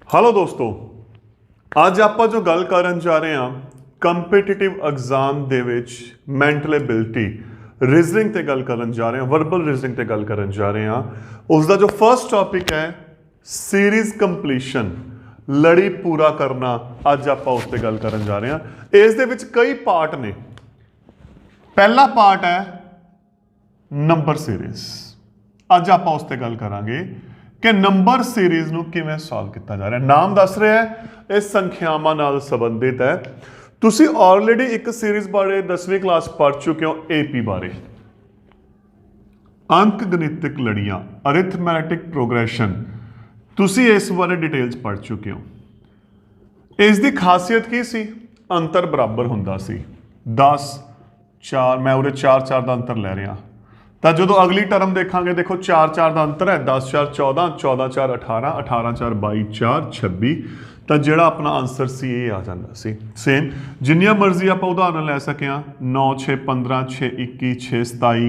Hello दोस्तों, ਅੱਜ ਆਪਾਂ ਜੋ ਗੱਲ ਕਰਨ ਜਾ ਰਹੇ ਹਾਂ ਕੰਪੀਟੀਟਿਵ ਐਗਜ਼ਾਮ ਦੇ ਵਿੱਚ ਮੈਂਟਲ ਐਬਿਲਿਟੀ ਰੀਜ਼ਨਿੰਗ ਤੇ ਗੱਲ ਕਰਨ ਜਾ ਰਹੇ ਹਾਂ, ਵਰਬਲ ਰੀਜ਼ਨਿੰਗ ਤੇ ਗੱਲ ਕਰਨ ਜਾ ਰਹੇ ਹਾਂ। ਉਸ ਦਾ ਜੋ ਫਰਸਟ ਟੌਪਿਕ ਹੈ ਸੀਰੀਜ਼ ਕੰਪਲੀਸ਼ਨ, ਲੜੀ ਪੂਰਾ ਕਰਨਾ। ਅੱਜ ਆਪਾਂ ਉਸ ਤੇ ਗੱਲ ਕਰਨ ਜਾ ਰਹੇ ਹਾਂ। ਇਸ ਦੇ ਵਿੱਚ ਕਈ ਪਾਰਟ ਨੇ। ਪਹਿਲਾ ਪਾਰਟ ਹੈ ਨੰਬਰ ਸੀਰੀਜ਼। ਅੱਜ ਆਪਾਂ ਉਸ ਤੇ ਗੱਲ ਕਰਾਂਗੇ कि नंबर सीरीज़ ਨੂੰ ਕਿਵੇਂ ਸੋਲਵ ਕੀਤਾ ਜਾ ਰਿਹਾ। ਨਾਮ ਦੱਸ ਰਿਹਾ ਹੈ ਇਹ ਸੰਖਿਆਵਾਂ ਨਾਲ ਸੰਬੰਧਿਤ ਹੈ। ਤੁਸੀਂ ਆਲਰੇਡੀ ਇੱਕ ਸੀਰੀਜ਼ ਬਾਰੇ 10ਵੀਂ ਕਲਾਸ ਪੜ੍ਹ ਚੁੱਕੇ ਹੋ, ਏਪੀ ਬਾਰੇ, ਅੰਕ ਗਣਿਤਕ ਲੜੀਆਂ, ਅਰਿਥਮੈਟਿਕ ਪ੍ਰੋਗਰੈਸ਼ਨ। ਤੁਸੀਂ ਇਸ ਬਾਰੇ ਡਿਟੇਲਸ ਪੜ੍ਹ ਚੁੱਕੇ ਹੋ। ਇਸ ਦੀ ਖਾਸੀਅਤ ਕੀ ਸੀ? ਅੰਤਰ ਬਰਾਬਰ ਹੁੰਦਾ ਸੀ। 10 4, ਮੈਂ ਉਰੇ 4 4 ਦਾ ਅੰਤਰ ਲੈ ਰਿਹਾ। ਤਾਂ ਜਦੋਂ ਅਗਲੀ ਟਰਮ ਦੇਖਾਂਗੇ, ਦੇਖੋ 4 4 ਦਾ ਅੰਤਰ ਹੈ। 10 4 14, 14 4 18, 18 4 22, 4 26। ਤਾਂ ਜਿਹੜਾ ਆਪਣਾ ਆਨਸਰ ਸੀ ਇਹ ਆ ਜਾਂਦਾ ਸੀ। ਸੇਮ ਜਿੰਨੀਆਂ ਮਰਜ਼ੀ ਆਪਾਂ ਉਦਾਹਰਨ ਲੈ ਸਕੇ ਹਾਂ। 9 6 15, 6 21, 6 27।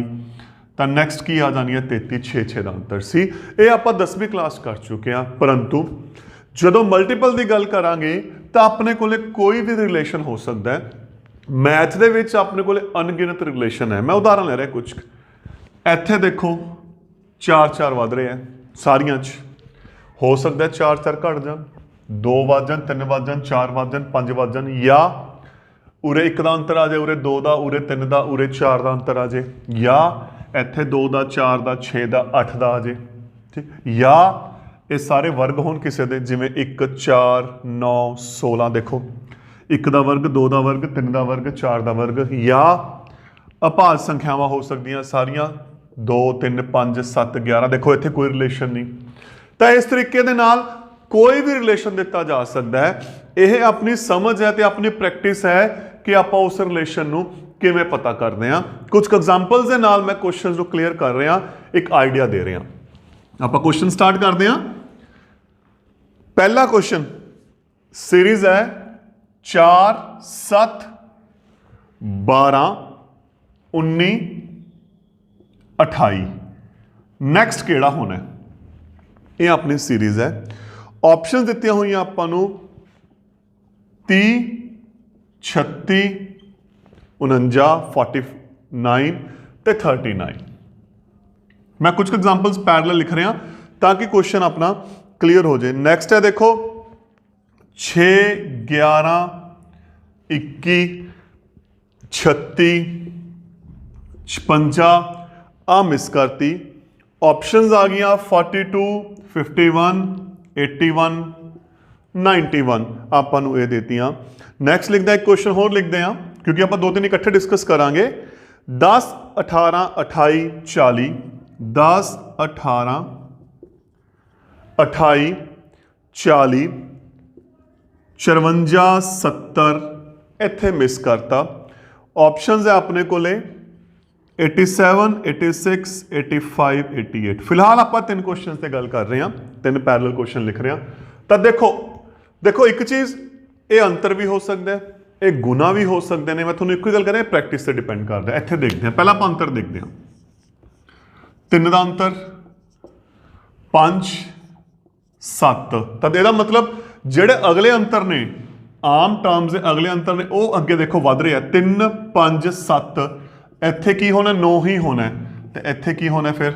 ਤਾਂ ਨੈਕਸਟ ਕੀ ਆ ਜਾਣੀ ਹੈ? 33 6 6 ਦਾ ਅੰਤਰ ਸੀ। ਇਹ ਆਪਾਂ 10ਵੀਂ ਕਲਾਸ ਕਰ ਚੁੱਕੇ ਹਾਂ। ਪਰੰਤੂ ਜਦੋਂ ਮਲਟੀਪਲ ਦੀ ਗੱਲ ਕਰਾਂਗੇ ਤਾਂ ਆਪਣੇ ਕੋਲੇ ਕੋਈ ਵੀ ਰਿਲੇਸ਼ਨ ਹੋ ਸਕਦਾ ਹੈ। ਮੈਥ ਦੇ ਵਿੱਚ ਆਪਣੇ ਕੋਲੇ ਅਣਗਿਣਤ ਰਿਲੇਸ਼ਨ ਹੈ। ਮੈਂ ਉਦਾਹਰਨ ਲੈ ਰਿਹਾ ਕੁਝ। ਇੱਥੇ ਦੇਖੋ 4 4 ਵੱਧ ਰਿਹਾ ਸਾਰੀਆਂ 'ਚ। ਹੋ ਸਕਦਾ 4 4 ਘਟ ਜਾਣ, 2 ਵੱਧ ਜਾਣ, 3 ਵੱਧ ਜਾਣ, 4 ਵੱਧ ਜਾਣ, 5 ਵੱਧ ਜਾਣ, ਜਾਂ ਉਰੇ 1 ਦਾ ਅੰਤਰ ਆ ਜਾਏ, ਉਰੇ 2 ਦਾ, ਉਰੇ 3 ਦਾ, ਉਰੇ 4 ਦਾ ਅੰਤਰ ਆ ਜਾਏ, ਜਾਂ ਇੱਥੇ 2 ਦਾ, 4 ਦਾ, 6 ਦਾ, 8 ਦਾ ਆ ਜਾਏ। ਠੀਕ, ਜਾਂ ਇਹ ਸਾਰੇ ਵਰਗ ਹੋਣ ਕਿਸੇ ਦੇ, ਜਿਵੇਂ 1 4 9 16। ਦੇਖੋ 1 ਦਾ ਵਰਗ, 2 ਦਾ ਵਰਗ, 3 ਦਾ ਵਰਗ, 4 ਦਾ ਵਰਗ। ਜਾਂ ਅਭਾਜ ਸੰਖਿਆਵਾਂ ਹੋ ਸਕਦੀਆਂ ਸਾਰੀਆਂ, 2 3 5 7 11। ਦੇਖੋ ਇੱਥੇ ਕੋਈ ਰਿਲੇਸ਼ਨ ਨਹੀਂ। ਤਾਂ ਇਸ ਤਰੀਕੇ ਦੇ ਨਾਲ ਕੋਈ ਵੀ ਰਿਲੇਸ਼ਨ ਦਿੱਤਾ ਜਾ ਸਕਦਾ ਹੈ। ਇਹ ਆਪਣੀ ਸਮਝ ਹੈ ਤੇ ਆਪਣੀ ਪ੍ਰੈਕਟਿਸ ਹੈ ਕਿ ਆਪਾਂ ਉਸ ਰਿਲੇਸ਼ਨ ਨੂੰ ਕਿਵੇਂ ਪਤਾ ਕਰਦੇ ਹਾਂ। ਕੁਝ ਐਗਜ਼ਾਮਪਲਸ ਦੇ ਨਾਲ ਮੈਂ ਕੁਐਸਚਨਸ ਨੂੰ ਕਲੀਅਰ ਕਰ ਰਿਹਾ, ਇੱਕ ਆਈਡੀਆ ਦੇ ਰਿਹਾ। ਆਪਾਂ ਕੁਐਸਚਨ ਸਟਾਰਟ ਕਰਦੇ ਹਾਂ। ਪਹਿਲਾ ਕੁਐਸਚਨ ਸੀਰੀਜ਼ ਹੈ 4 7 12 19 28। ਨੈਕਸਟ ਕਿਹੜਾ ਹੋਣਾ? ਇਹ ਆਪਣੀ ਸੀਰੀਜ਼ ਹੈ। ਆਪਸ਼ਨ ਦਿੱਤੀਆਂ ਹੋਈਆਂ ਆਪਾਂ ਨੂੰ 30 36 49 49 ਤੇ 39। ਮੈਂ ਕੁਝ ਐਗਜ਼ਾਮਪਲਸ ਪੈਰਲਲ ਲਿਖ ਰਿਹਾ ਤਾਂ ਕਿ ਕੁਐਸਚਨ ਆਪਣਾ ਕਲੀਅਰ ਹੋ ਜਾਏ। ਨੈਕਸਟ ਹੈ ਦੇਖੋ 6 11 21 36 56। ਆ ਮਿਸ ਕਰਤੀ। ਆਪਸ਼ਨਸ ਆ ਗਈਆਂ 42 51 81 91। ਆਪਾਂ ਨੂੰ ਇਹ ਦੇਤੀਆਂ। ਨੈਕਸਟ ਲਿਖਦਾ ਇੱਕ ਕੁਐਸਚਨ ਹੋਰ ਲਿਖਦੇ ਹਾਂ, ਕਿਉਂਕਿ ਆਪਾਂ 2 3 ਇਕੱਠੇ ਡਿਸਕਸ ਕਰਾਂਗੇ। 10 18 28 40 10 18 28 40 54 70। ਇੱਥੇ ਮਿਸ ਕਰਤਾ। ਆਪਸ਼ਨਸ ਹੈ ਆਪਣੇ ਕੋਲੇ 87 86 85 88। ਫਿਲਹਾਲ ਆਪਾਂ 3 ਕੁਐਸਚਨ ਤੇ ਗੱਲ ਕਰ ਰਹੇ ਹਾਂ, 3 ਪੈਰਲਲ ਕੁਐਸਚਨ ਲਿਖ ਰਹੇ ਹਾਂ। ਤਾਂ ਦੇਖੋ ਇੱਕ ਚੀਜ਼, ਇਹ ਅੰਤਰ ਵੀ ਹੋ ਸਕਦਾ ਹੈ, ਇਹ ਗੁਣਾ ਵੀ ਹੋ ਸਕਦੇ ਨੇ। ਮੈਂ ਤੁਹਾਨੂੰ ਇੱਕੋ ਹੀ ਗੱਲ ਕਰ ਰਿਹਾ, ਪ੍ਰੈਕਟਿਸ ਤੇ ਡਿਪੈਂਡ ਕਰਦਾ। ਇੱਥੇ ਦੇਖਦੇ ਹਾਂ, ਪਹਿਲਾਂ ਆਪਾਂ ਅੰਤਰ ਦੇਖਦੇ ਹਾਂ। 3 ਦਾ ਅੰਤਰ 5 7। ਤਾਂ ਇਹਦਾ ਮਤਲਬ ਜਿਹੜੇ ਅਗਲੇ ਅੰਤਰ ਨੇ, ਆਮ ਟਰਮਸ ਦੇ ਅਗਲੇ ਅੰਤਰ ਨੇ, ਉਹ ਅੱਗੇ ਦੇਖੋ ਵੱਧ ਰਹੇ ਆ। 3 5 7। ਇੱਥੇ ਕੀ ਹੋਣਾ? 9 ਹੀ ਹੋਣਾ। ਤੇ ਇੱਥੇ ਕੀ ਹੋਣਾ? ਫਿਰ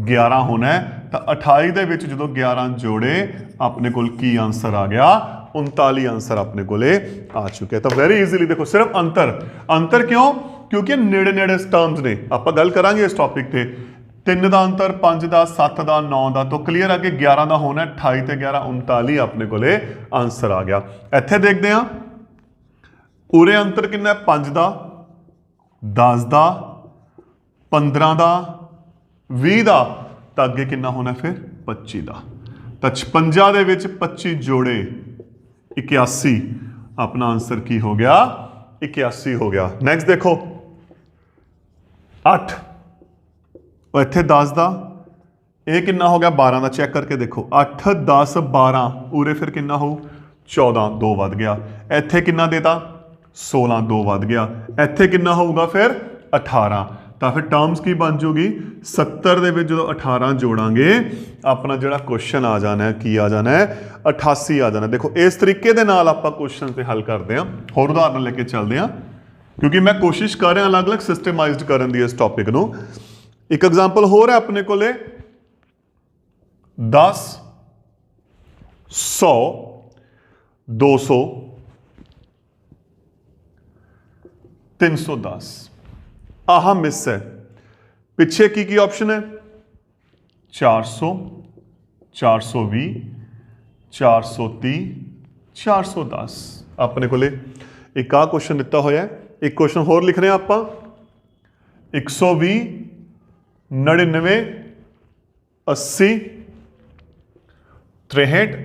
11 ਹੋਣਾ। ਤਾਂ 28 ਦੇ ਵਿੱਚ ਜਦੋਂ 11 ਜੋੜੇ, ਆਪਣੇ ਕੋਲ ਕੀ ਆਨਸਰ ਆ ਗਿਆ? 39 ਆਨਸਰ ਆਪਣੇ ਕੋਲੇ ਆ ਚੁੱਕਿਆ। ਤਾਂ ਵੈਰੀ ਈਜ਼ੀਲੀ ਦੇਖੋ, ਸਿਰਫ ਅੰਤਰ ਕਿਉਂ? ਕਿਉਂਕਿ ਨੇੜੇ ਨੇੜੇ ਟਰਮਸ ਨੇ। ਆਪਾਂ ਗੱਲ ਕਰਾਂਗੇ ਇਸ ਟੌਪਿਕ ਤੇ। 3 ਦਾ ਅੰਤਰ 5 ਦਾ, 7 ਦਾ, 9 ਦਾ। ਤਾਂ ਕਲੀਅਰ ਆ ਕਿ 11 ਦਾ ਹੋਣਾ। 28 ਤੇ 11 39 ਆਪਣੇ ਕੋਲੇ ਆਨਸਰ ਆ ਗਿਆ। ਇੱਥੇ ਦੇਖਦੇ ਹਾਂ ਉਰੇ ਅੰਤਰ ਕਿੰਨਾ? 5 ਦਾ, 10 ਦਾ, 15 ਦਾ, 20 ਦਾ। ਤਾਂ ਅੱਗੇ ਕਿੰਨਾ ਹੋਣਾ ਫਿਰ? 25 ਦਾ। ਤਾਂ 56 ਦੇ ਵਿੱਚ 25 ਜੋੜੇ 81। ਆਪਣਾ ਆਨਸਰ ਕੀ ਹੋ ਗਿਆ? 81 ਹੋ ਗਿਆ। ਨੈਕਸਟ ਦੇਖੋ 8। ਇੱਥੇ 10 ਦਾ, ਇਹ ਕਿੰਨਾ ਹੋ ਗਿਆ? 12 ਦਾ। ਚੈੱਕ ਕਰਕੇ ਦੇਖੋ 8 10 12। ਉਰੇ ਫਿਰ ਕਿੰਨਾ ਹੋਊ? 14। 2 ਵੱਧ ਗਿਆ। ਇੱਥੇ ਕਿੰਨਾ ਦੇਤਾ? 16। 2 ਵੱਧ ਗਿਆ। ਇੱਥੇ ਕਿੰਨਾ ਹੋਊਗਾ ਫਿਰ? 18। तो फिर टर्म्स की बन जूगी 70 ਦੇ ਵਿੱਚ ਜਦੋਂ 18 जोड़ांगे अपना ਜਿਹੜਾ क्वेश्चन आ जाना है की आ जाना है 88 आ जाना। देखो इस तरीके ਦੇ ਨਾਲ ਆਪਾਂ क्वेश्चन ਤੇ हल करते हैं। होर उदाहरण लेके चलते हैं क्योंकि मैं कोशिश कर रहा अलग अलग सिस्टमाइज्ड करने की इस टॉपिक ਨੂੰ। एक एग्जाम्पल हो रहा है अपने को 10 100 200 310 आह मिस है। पिछे की ऑप्शन है 400 420 430 410 अपने को एक आ क्वेश्चन दिता होया है। एक क्वेश्चन होर लिख रहे हैं आप 120 99 80 63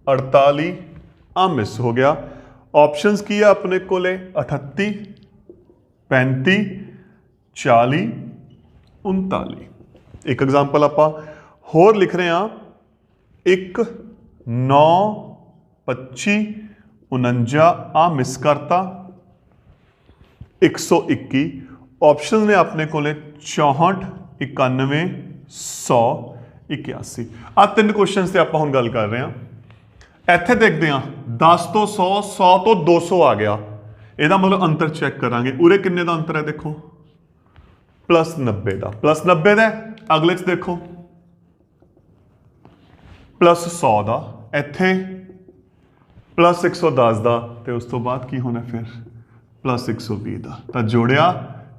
48 आ मिस हो गया। ऑप्शंस की है अपने को 38 35 40 39। एक एग्जाम्पल आप होर लिख रहे हैं 1 9 25 49 आ मिस करता 121। ऑप्शन ने अपने को 64 91 100 81। आ 3 क्वेश्चन से आप हुण गल कर रहे हैं। इत्थे देखते हैं 10 तो 100 100 तो 200 आ गया। ਇਹਦਾ मतलब अंतर चेक करांगे उरे किन्ने का अंतर है देखो +90 का +90 का अगले च देखो +100 का इत्थे +110 का तो उस तो बाद की होना फिर +120 का तो जोड़िया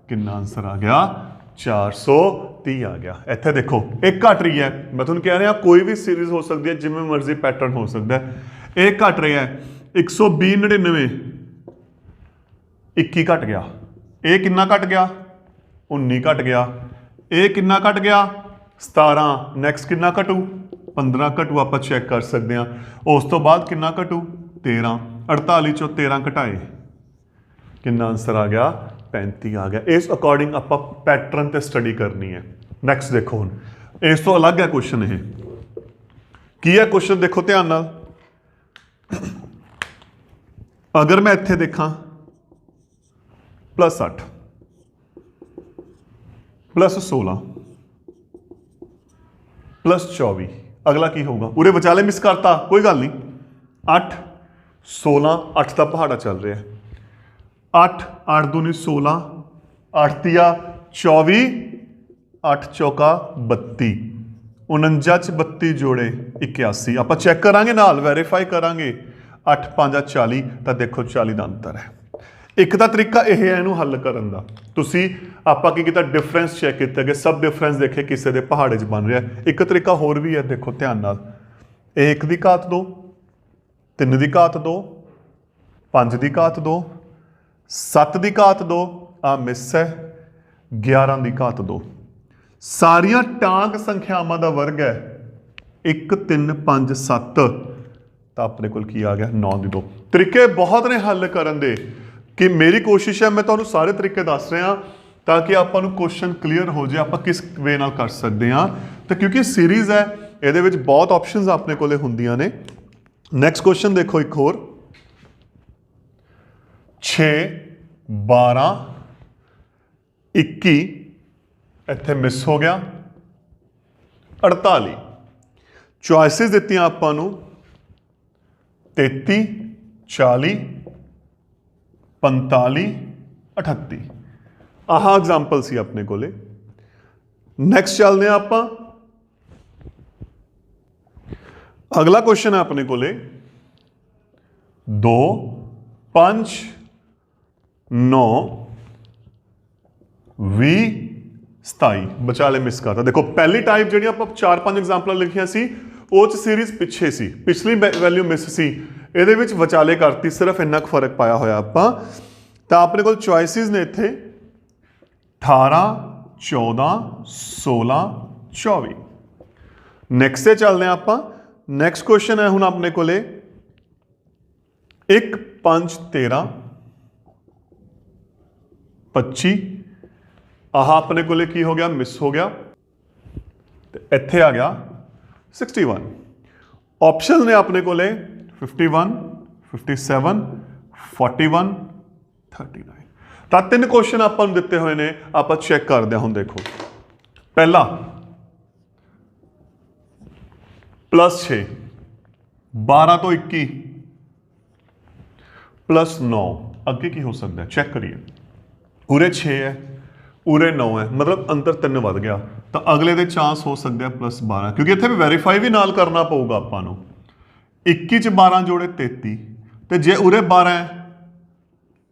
कितना आंसर आ गया 430 आ गया। इत्थे देखो एक घट रही है। मैं तुहानूं कह रहा कोई भी सीरीज हो सकती है जिमें मर्जी पैटर्न हो सकता है। एक घट रही है 120 99 21 घट गया। ये कितना घट गया 19 घट गया। ये कितना घट गया 17। नैक्सट कितना घटू 15 घटू आप चैक कर सकते हैं। उस तो बाद कितना घटू 13। 48 चो 13 घटाए कितना आंसर आ गया 35 आ गया। इस अकॉर्डिंग आप पैटर्न ते स्टडी करनी है। नैक्सट देखो हुण इस तो अलग है क्वेश्चन। ये की है क्वेश्चन देखो ध्यान नाल। अगर मैं इत्थे देखा +8 +16 +24 अगला की होगा उरे विचाले मिस करता कोई गल नहीं 8 16 8 का पहाड़ा चल रहा है 8 8 दूनी 16 8 तिया 24 8 चौका 32 49 च 32 जोड़े 81 आप चैक करांगे नाल वेरीफाई करांगे 8 5 40 तो देखो 40 का अंतर है। एक तो तरीका यह है इनू हल करन दा। तुसी आपां की कीता डिफरेंस चैक किया कि सब डिफरेंस देखे किसी के पहाड़े च बन रहा है। एक तरीका होर भी है देखो ध्यान नाल 1 की घात 2 3 की घात 2 5 की घात 2 7 की घात 2 आ मिस है 11 की घात 2 सारिया टांग संख्यावां दा वर्ग है 1 3 5 7 तो अपने को की आ गया 9 की 2। तरीके बहुत ने हल करन दे कि मेरी कोशिश है मैं तुहानूं सारे तरीके दस रहा ताकि आपां नूं क्वेश्चन क्लीयर हो जाए आप किस वे नाल कर सकते हैं। तो क्योंकि सीरीज़ है ये बहुत ऑप्शनस अपने को होंदियां ने। नैक्सट क्वेश्चन देखो एक होर 6 12 21 इत्थे मिस हो गया 48। चॉइसिस दित्तियां आपां नूं 33 40 45 38 आह एग्जाम्पल सी अपने को। नैक्सट चलते हैं आप अगला क्वेश्चन है अपने को 2 5 9 20 27 बचाले मिस करता। देखो पहली टाइप जी आप 4-5 एग्जाम्पल लिखिया सी वो सीरीज पिछे सी पिछली वैल्यू मिस सी ये विचाले करती सिर्फ इन्ना फर्क पाया होया आपां। तो अपने को चॉइसिस ने इत्थे 18 14 16 24। नैक्सट से चलते हैं आप। नैक्सट क्वेश्चन है हुण अपने को 1 5 13 25 आह अपने को की हो गया मिस हो गया तो इत्थे आ गया 61। ऑप्शन ने अपने को 51 57 41 39। ਤਾਂ ਤਿੰਨ ਕੁਐਸਚਨ ਆਪਾਂ ਨੂੰ ਦਿੱਤੇ ਹੋਏ ਨੇ, ਆਪਾਂ ਚੈੱਕ ਕਰਦੇ ਹਾਂ। ਹੁਣ ਦੇਖੋ ਪਹਿਲਾ +6 12 ਤੋਂ 21 +9 ਅੱਗੇ ਕੀ ਹੋ ਸਕਦਾ, ਚੈੱਕ ਕਰੀਏ। ਉਰੇ 6 ਹੈ, ਉਰੇ 9 ਹੈ, मतलब अंतर 3 ਵੱਧ ਗਿਆ, ਤਾਂ ਅਗਲੇ ਦੇ ਚਾਂਸ ਹੋ ਸਕਦੇ ਆ +12, ਕਿਉਂਕਿ ਇੱਥੇ ਵੀ ਵੈਰੀਫਾਈ ਵੀ ਨਾਲ ਕਰਨਾ ਪਊਗਾ ਆਪਾਂ ਨੂੰ। 21 ਚ 12 ਜੋੜੇ 33, ਤੇ ਜੇ ਉਰੇ 12 ਹੈ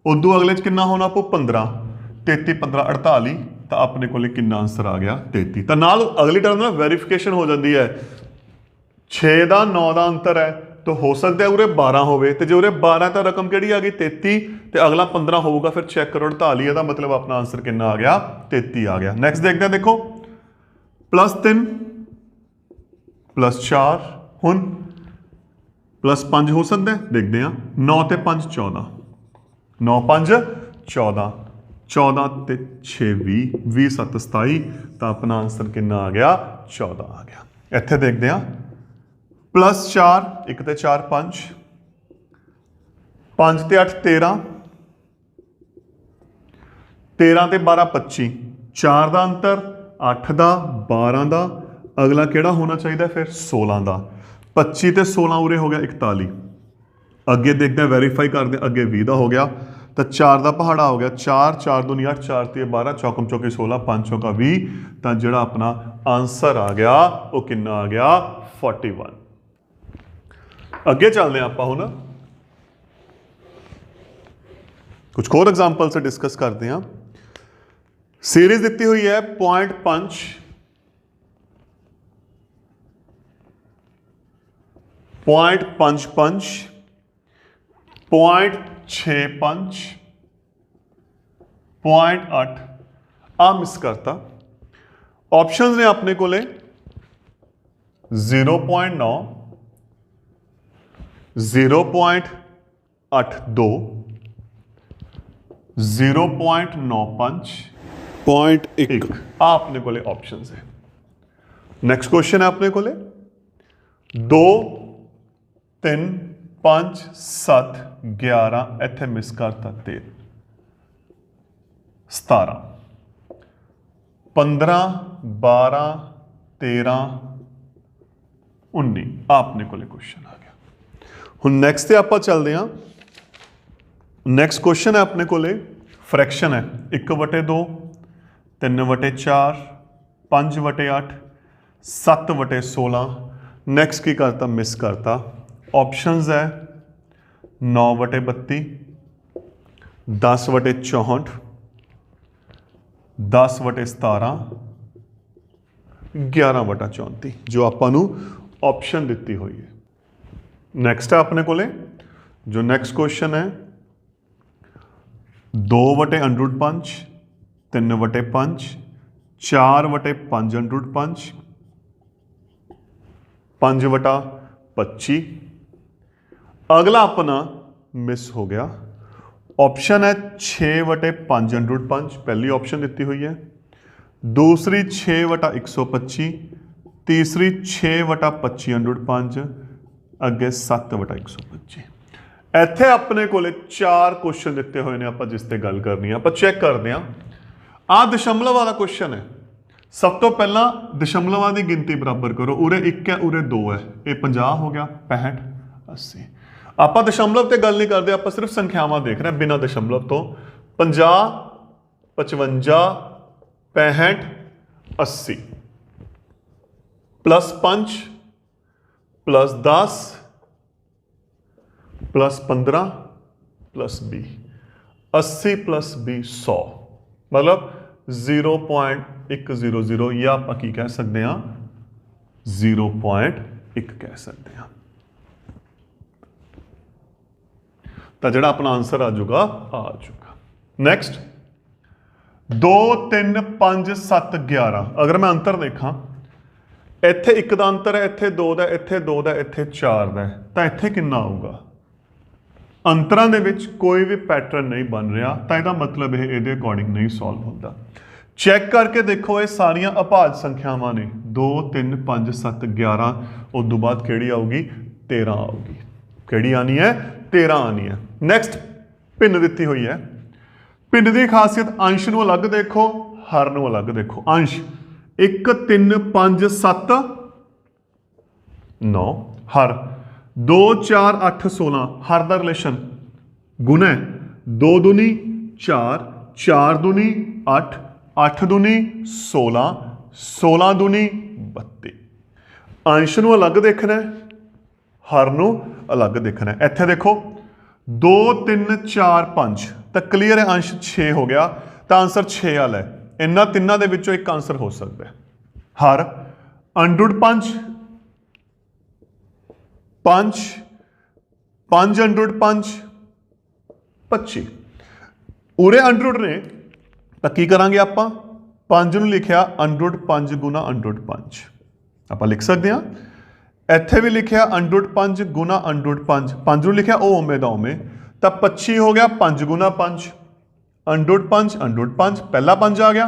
ਉਦੋਂ ਅਗਲੇ ਚ ਕਿੰਨਾ ਹੋਣਾ ਪਊ 15, 33 15 48, ਤਾਂ ਆਪਣੇ ਕੋਲੇ ਕਿੰਨਾ ਆਂਸਰ ਆ ਗਿਆ 33। ਤਾਂ ਨਾਲ ਅਗਲੀ ਟਰਮ ਨਾਲ ਵੈਰੀਫਿਕੇਸ਼ਨ ਹੋ ਜਾਂਦੀ ਹੈ। 6 ਦਾ 9 ਦਾ ਅੰਤਰ ਹੈ, तो हो सकता है उरे 12 होवे, ते जे उरे 12 तो रकम केड़ी आ गई 33, ते अगला 15 होगा, फिर चेक करो 48 है, मतलब अपना आंसर कितना आ गया 33 आ गया। नेक्स्ट देखते हैं, देखो +3 +4 हुन +5 हो सकता है, देखते हैं 9 ते 5 14, 9 5 14, 14 ते 6 20, 20 7 27, तो अपना आंसर कितना आ गया 14 आ गया। इत्थे देखते हैं +4 1 ते 4 5, 5 ते 8 13, 13 ते 12 25, 4 का अंतर 8 का 12 का, अगला केड़ा होना चाहिए फिर 16 का, 25 ते 16 उरे हो गया 41। अगे देखते हैं, वेरीफाई करते हैं, अगे 20 का हो गया, तो 4 का पहाड़ा हो गया 4, 4 दूनी 8, 4 ते 12, चौकम चौके 16, 5 चौका 20, तो जोड़ा अपना आंसर आ गया वो कितना आ गया 41। अगे चलते हैं आप हुण कुछ होर एग्जाम्पल से डिस्कस करते हैं। सीरीज दी हुई है 0.5 0.55 0.65 0.8 आ मिस करता। ऑप्शंस ने अपने कोले 0.9 0.82 0.95 0.1 अपने को ऑप्शन है। नेक्स्ट क्वेश्चन है अपने को 2 3 5 7 11, इत्थे मिस करता 13 17 15 12 13 19 अपने को क्वेश्चन आ गया। हुण नैक्सट ते आपां चलदे हां। नैक्सट क्वेश्चन है अपने कोले फ्रैक्शन है 1/2 3/4 5/8 7/16। नैक्सट की करता मिस करता। ऑप्शंस है 9/32 10/64 10/17 11/34 जो आपां नूं ऑप्शन दिती हुई है। नैक्सट है अपने कोले जो नैक्सट क्वेश्चन है 2/√5 3/5 4/5√5 5/25। अगला अपना मिस हो गया। ऑप्शन है 6/5√5, पहली ऑप्शन दी हुई है, दूसरी 6/125, तीसरी 6/25√5, अगे 7/125। इत्थे अपने को 4 क्वेश्चन दिते हुए हैं, आप जिसते गल करनी है। आप चैक करते हैं, आ दशमलव वाला क्वेश्चन है। सब तो पहला दशमलवां की गिनती बराबर करो। उरे 1 है, उरे 2 है, ये 50 हो गया 65 80। आप दशमलव ते गल नहीं करते, आप सिर्फ संख्यावां देख रहे हैं बिना दशमलव तो। 50 55 65 80 +5 +10 +15 +20 80 +20 100, मतलब 0.100 या आप की कह सकते हैं 0.1 कह सकते हैं। तो जो अपना आंसर आ जाऊगा नैक्सट 2 3 5 7 11। अगर मैं अंतर देखा, इत्थे 1 का अंतर है, इत्थे 2 का, इत्थे 2 का, इत्थे 4 का, तो इत्थे कितना आऊगा। अंतरां दे विच कोई भी पैटर्न नहीं बन रहा, तो इसका मतलब यह इहदे अकॉर्डिंग नहीं सॉल्व होता। चैक करके देखो, ये सारियां अभाज्य संख्यावां ने 2 3 5 7 11। उस तो बाद केड़ी आऊगी 13 आऊगी। केड़ी आनी है 13 आनी है। नैक्सट भिन्न दी हुई है भिन्न की खासियत अंश नूं अलग देखो, हर नूं अलग देखो। अंश 1 3 5 7 9, हर 2 4 8 16, हर का रिलेशन गुण है 2 दूनी 4, 4 दूनी 8, 8 दूनी 16, 16 दूनी 32। अंश नूं अलग देखना है, हर नूं अलग देखना है। इत्थे देखो 2 3 4 5 तो क्लीयर है, अंश 6 हो गया तो आंसर 6 वाला है। इन्हां तिन्नां दे विचों एक आंसर हो सकता है। Her under 5 5 5 under 5 25। उरे अंडर ने तो की करांगे आपां, 5 नूं लिखिया अंडर 5 गुना अंडर 5 आपां लिख सकते हैं। इत्थे भी लिखिया अंडर 5 गुना अंडर 5, 5 नूं लिखिया ओ ओमे दा ओमे, तो 25 हो गया 5 गुना 5 अंडर 5 पहला 5 आ गया,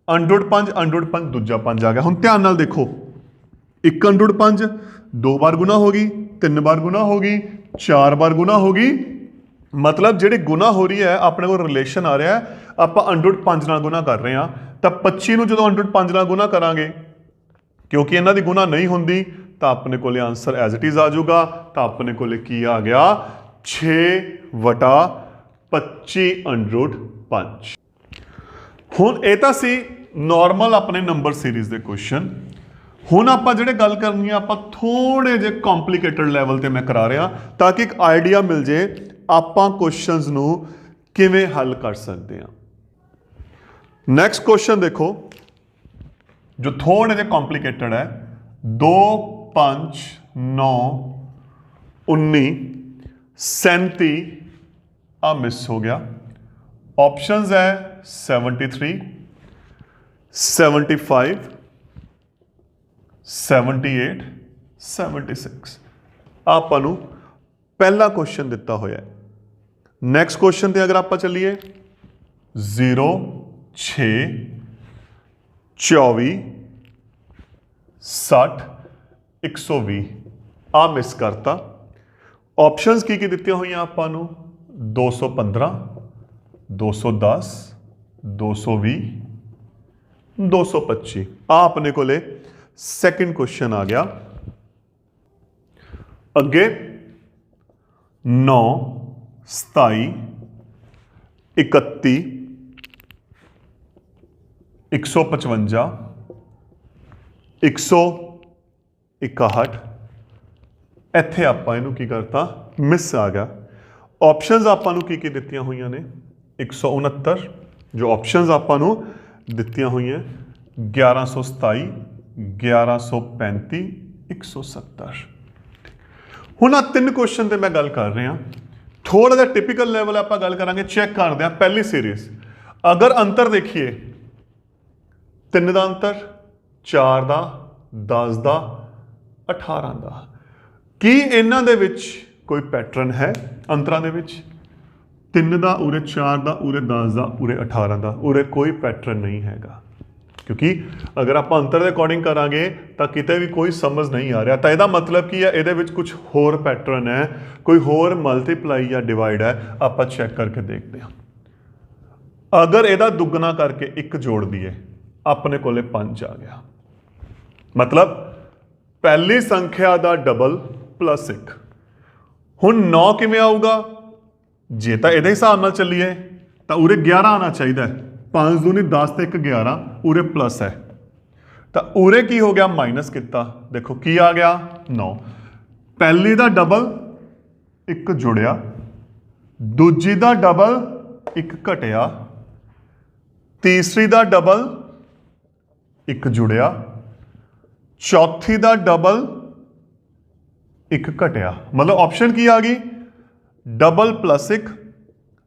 अंडर 5 दूजा 5 आ गया। हुण ध्यान नाल देखो, 1 अंडर 5 2 बार गुना होगी, 3 बार गुना होगी, 4 बार गुना होगी। मतलब जिहड़ी गुना हो रही है अपने को रिलेशन आ रहा है, आप अंडर 5 नाल गुना कर रहे हैं, तो 25 नूं जदों अंडर 5 नाल गुना करांगे, क्योंकि इन्हां दी गुना नहीं होंदी, तो अपने को आंसर एज इट इज़ आ जाऊगा। तो अपने को की आ गया 6/25 अंडर 5। हुण ये तो सी नॉर्मल अपने नंबर सीरीज़ के क्वेश्चन। हुण आपां जिहड़े गल करनी है, आपां थोड़े जे कॉम्प्लीकेटेड लैवल ते मैं करा रहा, ताकि एक आइडिया मिल जाए आपां क्वेश्चनस नूं किवें हल कर सकते हैं। नैक्सट क्वेश्चन देखो जो थोड़े जे कॉम्प्लीकेटेड है। 2 5 9 19 37 आ मिस हो गया। ऑप्शंस है 73 75 78 76। आपां नूं पहला क्वेश्चन दिता होया है। नैक्सट क्वेश्चन ते अगर आपां चलीए 0 6 24 60 120 आ मिस करता। ऑप्शंस की दित्तियां हुई आपां नूं 215 210 220 225। आ अपने को सैकेंड क्वेश्चन आ गया। अगे 9 27 31 155 161। इत्थे आपां इहनूं की करता, मिस आ गया। ऑप्शनस आपां नूं की दित्तियां हुईयां ने 169, जो ऑप्शनस आपां नूं दित्तियां हुईयां 1127 1135 170। हुण आ 3 क्वेश्चन ते मैं गल कर रहा, थोड़ा जिहा टिपिकल लैवल आपां गल करांगे। चैक करते हैं पहली सीरीज। अगर अंतर देखिए 3 का अंतर, 4 का, 10 का, 18 का, की इन्हां दे विच कोई पैटर्न है? अंतरां दे विच 3 का उरे 4 का उरे 10 का उरे 18 का, उरे कोई पैटर्न नहीं हैगा। क्योंकि अगर आप अंतर के अकॉर्डिंग करांगे तो किते भी कोई समझ नहीं आ रहा, तो यदा मतलब की है ये कुछ होर पैटर्न है, कोई होर मल्टीप्लाई या डिवाइड है। आप चैक करके देखते हैं। अगर यदा दुगना करके 1 जोड़ दिए, अपने को 5 आ गया। मतलब पहली संख्या का डबल प्लस 1। हुण 9 किवें आऊगा? जे तो ये हिसाब नाल चलीए तो उरे 11 आना चाहिए। 5 दूनी 10 ते 1 11, उरे प्लस है, तो उरे की हो गया माइनस किता। देखो की आ गया 9। पहली का डबल 1 जुड़िया, दूजी का डबल 1 घटिया, तीसरी का डबल 1 जुड़िया, चौथी का डबल 1 घटिया। मतलब ऑप्शन की आ गई डबल प्लस 1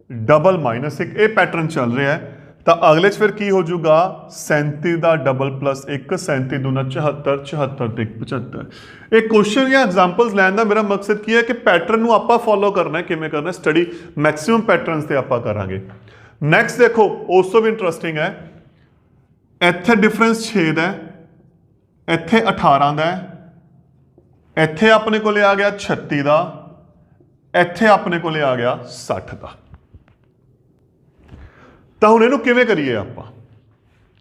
डबल माइनस 1। ये पैटर्न चल रहा है। तो अगले फिर की हो जाऊगा 37 का डबल प्लस 1, 37 दूना 74, 74 ते 1 75। एक क्वेश्चन या एग्जाम्पल्स लैन का मेरा मकसद की है कि पैटर्न को आप फॉलो करना है, किमें करना स्टडी मैक्सिमम पैटर्न से आप करांगे। नैक्सट देखो उस तो भी इंटरस्टिंग है। इत्थे डिफरेंस 6 का है, इत्थे 18 का है, इत्थे अपने को आ गया 36 का, इत्थे अपने को आ गया 60 का। ਤਾਂ ਹੁਣ ਇਹਨੂੰ ਕਿਵੇਂ ਕਰੀਏ ਆਪਾਂ?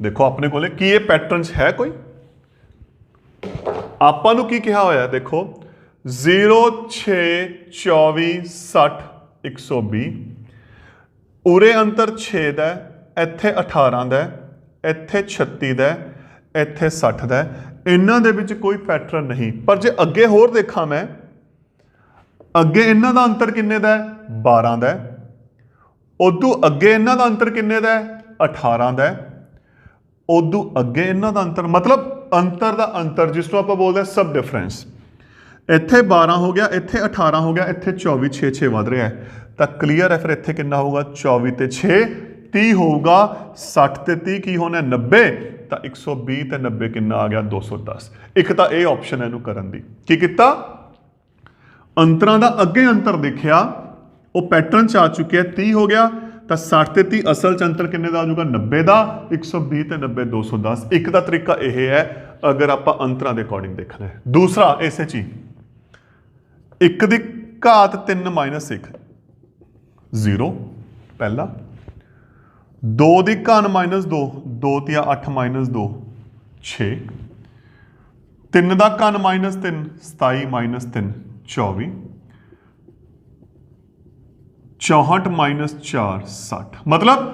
ਦੇਖੋ ਆਪਣੇ ਕੋਲੇ ਕੀ ਇਹ ਪੈਟਰਨ 'ਚ ਹੈ ਕੋਈ? ਆਪਾਂ ਨੂੰ ਕੀ ਕਿਹਾ ਹੋਇਆ ਦੇਖੋ 0 6 24 60 120 ਉਰੇ ਅੰਤਰ 6 ਦਾ ਇੱਥੇ 18 ਦਾ ਇੱਥੇ 36 ਦਾ ਇੱਥੇ 60 ਦਾ ਇਹਨਾਂ ਦੇ ਵਿੱਚ ਕੋਈ ਪੈਟਰਨ ਨਹੀਂ। ਪਰ ਜੇ ਅੱਗੇ ਹੋਰ ਦੇਖਾਂ ਮੈਂ ਅੱਗੇ ਇਹਨਾਂ ਦਾ ਅੰਤਰ ਕਿੰਨੇ ਦਾ 12 ਦਾ ਉਦੋਂ ਅੱਗੇ ਇਹਨਾਂ ਦਾ ਅੰਤਰ ਕਿੰਨੇ ਦਾ 18 ਦਾ ਉਦੋਂ ਅੱਗੇ ਇਹਨਾਂ ਦਾ ਅੰਤਰ ਮਤਲਬ ਅੰਤਰ ਦਾ ਅੰਤਰ ਜਿਸ ਨੂੰ ਆਪਾਂ ਬੋਲਦੇ ਸਬ ਡਿਫਰੈਂਸ ਇੱਥੇ 12 ਹੋ ਗਿਆ ਇੱਥੇ 18 ਹੋ ਗਿਆ ਇੱਥੇ 24 6 6 ਵੱਧ ਰਿਹਾ ਹੈ ਤਾਂ ਕਲੀਅਰ ਹੈ ਫਿਰ ਇੱਥੇ ਕਿੰਨਾ ਹੋਊਗਾ 24 ਤੇ 6 30 ਹੋਊਗਾ 60 ਤੇ 30 ਕੀ ਹੋਣਾ 90 ਤਾਂ 120 ਤੇ 90 ਕਿੰਨਾ ਆ ਗਿਆ 210। ਇੱਕ ਤਾਂ ਇਹ ਆਪਸ਼ਨ ਹੈ ਇਹਨੂੰ ਕਰਨ ਦੀ। ਕੀ ਕੀਤਾ ਅੰਤਰਾਂ ਦਾ ਅੱਗੇ ਅੰਤਰ ਦੇਖਿਆ ਉਹ ਪੈਟਰਨ 'ਚ ਆ ਚੁੱਕਿਆ 30 ਹੋ ਗਿਆ ਤਾਂ 60 ਤੇ 30 ਅਸਲ 'ਚ ਅੰਤਰ ਕਿੰਨੇ ਦਾ ਆ ਜਾਊਗਾ 90 ਦਾ 120 ਤੇ 90 210। ਇੱਕ ਦਾ ਤਰੀਕਾ ਇਹ ਹੈ ਅਗਰ ਆਪਾਂ ਅੰਤਰਾਂ ਦੇ ਅਕੋਰਡਿੰਗ ਦੇਖਣਾ ਹੈ। ਦੂਸਰਾ ਇਸੇ 'ਚ ਹੀ 1 ਦੀ ਘਾਤ 3 ਮਾਈਨਸ 1 0 ਪਹਿਲਾ 2 ਦੀ ਘਨ ਮਾਈਨਸ 2 2 ਤੀਆ 8 ਮਾਈਨਸ 2 6 3 ਦਾ ਘਨ ਮਾਈਨਸ 3 27 ਮਾਈਨਸ 3 24 64 ਮਾਈਨਸ 4 60 ਮਤਲਬ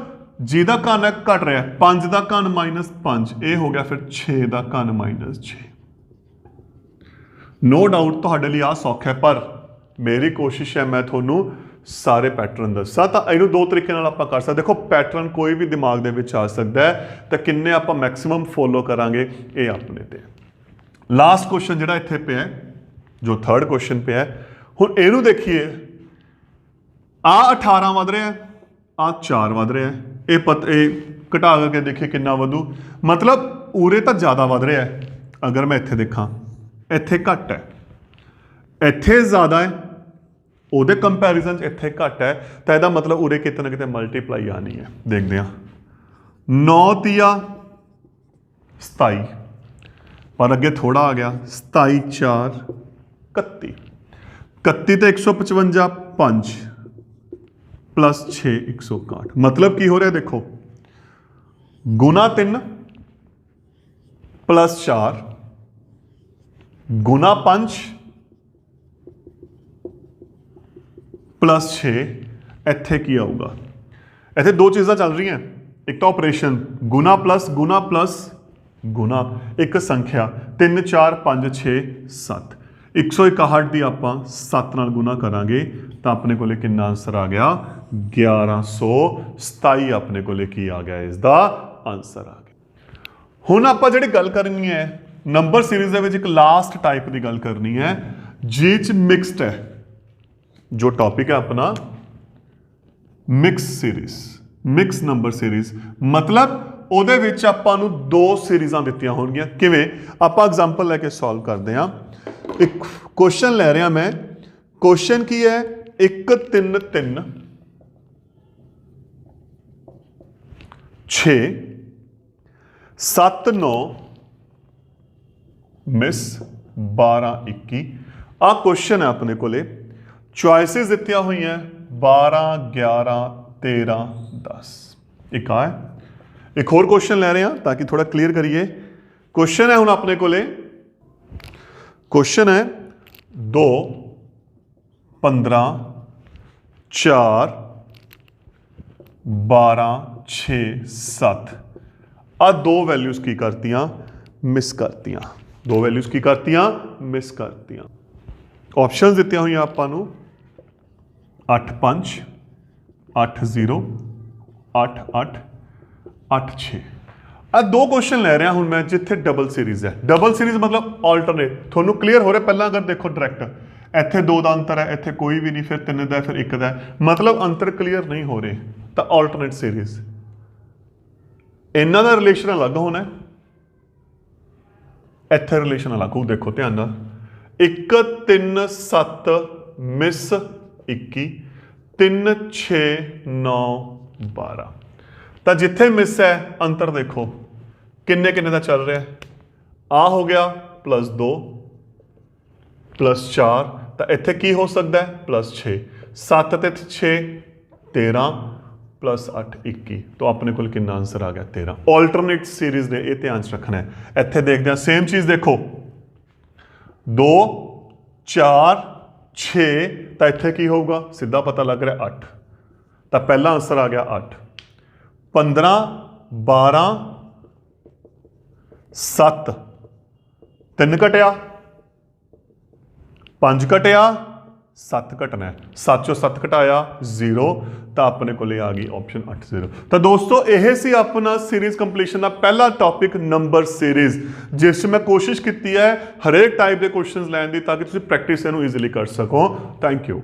ਜਿਹਦਾ ਘਨ ਘਟ ਰਿਹਾ 5 ਦਾ ਘਨ ਮਾਈਨਸ 5 ਇਹ ਹੋ ਗਿਆ ਫਿਰ 6 ਦਾ ਘਨ ਮਾਈਨਸ 6। ਨੋ ਡਾਊਟ ਤੁਹਾਡੇ ਲਈ ਆ ਸੌਖਾ ਹੈ ਪਰ ਮੇਰੀ ਕੋਸ਼ਿਸ਼ ਹੈ ਮੈਂ ਤੁਹਾਨੂੰ ਸਾਰੇ ਪੈਟਰਨ ਦੱਸਾਂ। ਤਾਂ ਇਹਨੂੰ ਦੋ ਤਰੀਕੇ ਨਾਲ ਆਪਾਂ ਕਰ ਸਕਦੇ। ਦੇਖੋ ਪੈਟਰਨ ਕੋਈ ਵੀ ਦਿਮਾਗ ਦੇ ਵਿੱਚ ਆ ਸਕਦਾ ਹੈ ਤਾਂ ਕਿੰਨੇ ਆਪਾਂ ਮੈਕਸਿਮਮ ਫੋਲੋ ਕਰਾਂਗੇ ਇਹ ਆਪਣੇ ਤੇ। ਲਾਸਟ ਕੁਐਸਚਨ ਜਿਹੜਾ ਇੱਥੇ ਪਿਆ ਜੋ ਥਰਡ ਕੁਐਸਚਨ ਪਿਆ ਹੁਣ ਇਹਨੂੰ ਦੇਖੀਏ ਆ 18 ਵੱਧ ਰਿਹਾ ਆ 4 ਵੱਧ ਰਿਹਾ ਇਹ ਘਟਾ ਕੇ ਦੇਖੀਏ ਕਿੰਨਾ ਵਧੂ ਮਤਲਬ ਉਰੇ ਤਾਂ ਜ਼ਿਆਦਾ ਵੱਧ ਰਿਹਾ ਹੈ। ਅਗਰ ਮੈਂ ਇੱਥੇ ਦੇਖਾਂ ਇੱਥੇ ਘੱਟ ਹੈ ਇੱਥੇ ਜ਼ਿਆਦਾ ਹੈ ਉਹਦੇ ਕੰਪੈਰੀਜ਼ਨ 'ਚ ਇੱਥੇ ਘੱਟ ਹੈ ਤਾਂ ਇਹਦਾ ਮਤਲਬ ਉਰੇ ਕਿਤੇ ਨਾ ਕਿਤੇ ਮਲਟੀਪਲਾਈ ਆਣੀ ਹੈ। ਦੇਖਦੇ ਹਾਂ 9 ਤੀਆ 27 ਪਰ ਅੱਗੇ ਥੋੜਾ ਆ ਗਿਆ 27 4 31 31 ਤੇ 155 5 प्लस 6 161 मतलब की हो रहा है देखो गुना 3 प्लस 4 गुना 5 प्लस 6 ਇੱਥੇ ਕੀ ਆਊਗਾ ਇੱਥੇ ਦੋ ਚੀਜ਼ਾਂ ਚੱਲ ਰਹੀਆਂ ਇੱਕ ਤਾਂ ਆਪਰੇਸ਼ਨ ਗੁਨਾ ਪਲਸ ਗੁਨਾ ਇੱਕ ਸੰਖਿਆ 3 4 5 6 7 161 ਦੀ ਆਪਾਂ 7 ਨਾਲ ਗੁਨਾ ਕਰਾਂਗੇ ਤਾਂ ਆਪਣੇ ਕੋਲੇ ਕਿੰਨਾ ਆਂਸਰ ਆ ਗਿਆ 1127 ਆਪਣੇ ਕੋਲੇ ਕੀ ਆ ਗਿਆ ਇਸ ਦਾ ਆਂਸਰ ਆ ਗਿਆ। ਹੁਣ ਆਪਾਂ ਜਿਹੜੀ ਗੱਲ ਕਰਨੀ ਹੈ ਨੰਬਰ ਸੀਰੀਜ਼ ਦੇ ਵਿੱਚ ਇੱਕ ਲਾਸਟ ਟਾਈਪ ਦੀ ਗੱਲ ਕਰਨੀ ਹੈ ਜਿਹ 'ਚ ਮਿਕਸਡ ਹੈ ਜੋ ਟੌਪਿਕ ਹੈ ਆਪਣਾ mix series mix number series ਮਤਲਬ ਉਹਦੇ ਵਿੱਚ ਆਪਾਂ ਨੂੰ ਦੋ ਸੀਰੀਜ਼ਾਂ ਦਿੱਤੀਆਂ ਹੋਣਗੀਆਂ। ਕਿਵੇਂ ਆਪਾਂ ਐਗਜ਼ਾਮਪਲ ਲੈ ਕੇ ਸੋਲਵ ਕਰਦੇ ਹਾਂ। ਇੱਕ ਕੁਐਸਚਨ ਲੈ ਰਿਹਾ ਮੈਂ ਕੁਐਸਚਨ ਕੀ ਹੈ 1 3 3 6 7 9 ਮਿਸ 12 21 ਆ ਕੁਐਸਚਨ ਹੈ ਆਪਣੇ ਕੋਲੇ ਚੁਆਇਸਿਸ ਦਿੱਤੀਆਂ ਹੋਈਆਂ 12 11 13 10 ਇੱਕ ਆ ਇੱਕ ਹੋਰ ਕੁਐਸਚਨ ਲੈ ਰਹੇ ਹਾਂ ਤਾਂ ਕਿ ਥੋੜਾ ਕਲੀਅਰ ਕਰੀਏ। ਕੁਐਸਚਨ ਹੈ ਹੁਣ ਆਪਣੇ ਕੋਲੇ क्वेश्चन है 2 15 4 12 6 7 आ दो वैल्यूज की करतियां मिस करतियां दो वैल्यूज की करतियां मिस करतियां। ऑप्शंस दित्तियां हुई आपां नूं 8 5 8 0 8 8 8 6 आ दो क्वेश्चन ले रहा हूं मैं जिथे डबल सीरीज है। डबल सीरीज मतलब ऑल्टरनेट थोनू क्लीयर हो रहा पहला अगर देखो डायरैक्ट इत्थे 2 का अंतर है इत्थे कोई भी नहीं फिर 3 का फिर 1 का मतलब अंतर क्लीयर नहीं हो रहे तो ऑल्टरनेट सीरीज इन्हां दा रिलेशन अलग होना इत्थे रिलेशन अलग हो। देखो ध्यान नाल 1 3 7 मिस 21 3 6 9 12 तो जिथे मिस है अंतर देखो किन्ने किन्ने का चल रहा है आ हो गया +2 +4 तो इत्थे की हो सकता है +6 7 ते 6 13 प्लस 8 21 तो अपने को कितना आंसर आ गया 13। ऑल्टरनेट सीरीज ने यह ध्यान च रखना है। इत्थे देखते हैं सेम चीज देखो 2 4 6 तो इत्थे की होगा सीधा पता लग रहा 8 तो पहला आंसर आ गया 8 15 12 7 3 घटिया 5 घटिया 7 घटना है 7 चों 7 घटाया 0 तो अपने को आ गई ऑप्शन 8 0। तो दोस्तों यह सी अपना सीरीज कंप्लीशन का पहला टॉपिक नंबर सीरीज जिस मैं कोशिश की है हरेक टाइप के क्वेश्चन लैन की ताकि तुम प्रैक्टिस इनू ईजिली कर सको। Thank you.